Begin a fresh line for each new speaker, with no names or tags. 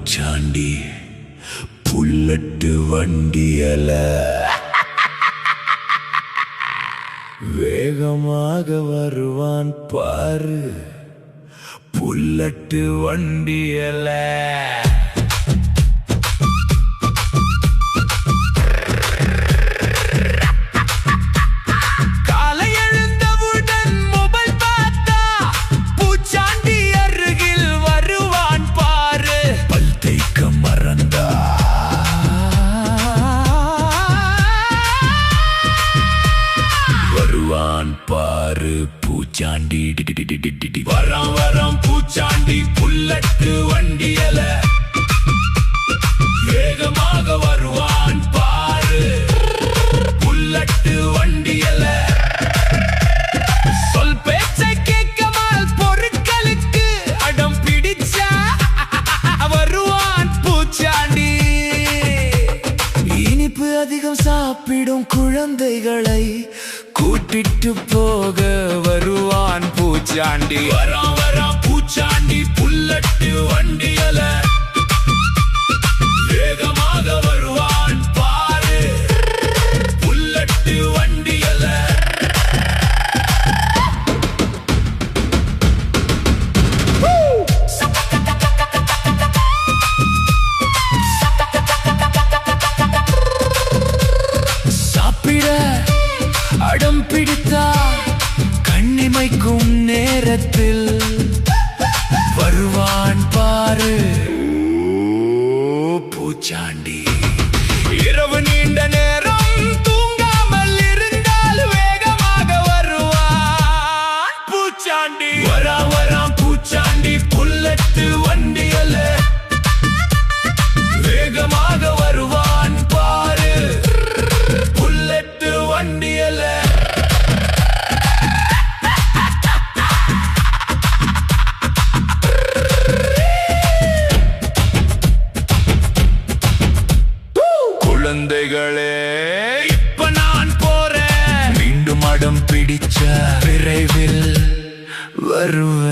பூச்சாண்டி புல்லட்டு வண்டியல வேகமாக வருவான் பாரு புல்லட்டு வண்டியல பாரு பூச்சாண்டி வரான் வரான் பூச்சாண்டி புல்லட்டு வண்டியல வேகமாக வருவான் பாரு புல்லட்டு வண்டியல சொல் பேச்சை கேட்காமல் பொருட்களுக்கு அடம் பிடிச்சா வருவான் பூச்சாண்டி இனிப்பு அதிகம் சாப்பிடும் குழந்தைகளை கூட்டிட்டு போக வருவான் பூச்சாண்டி வரான் வரான் பூச்சாண்டி புல்லட்டு வண்டியல வேகமாக வருவான் பாரு புல்லட்டு வண்டியல சாப்பிட அடம் பிடித்தா கண்ணிமைக்கும் நேரத்தில் வருவான் பாரு பூச்சாண்டி இரவு நீண்ட நேரம் தூங்காமல் இருந்தால் வேகமாக வருவான் பூச்சாண்டி வரான் வரான் பூச்சாண்டி புல்லட்டு வண்டியல வேகமாக வருவான் பாரு புல்லட்டு வண்டியல குழந்தைகளே இப்ப நான் போறேன் மீண்டும் அடம் பிடிச்ச விரைவில் வருவேன்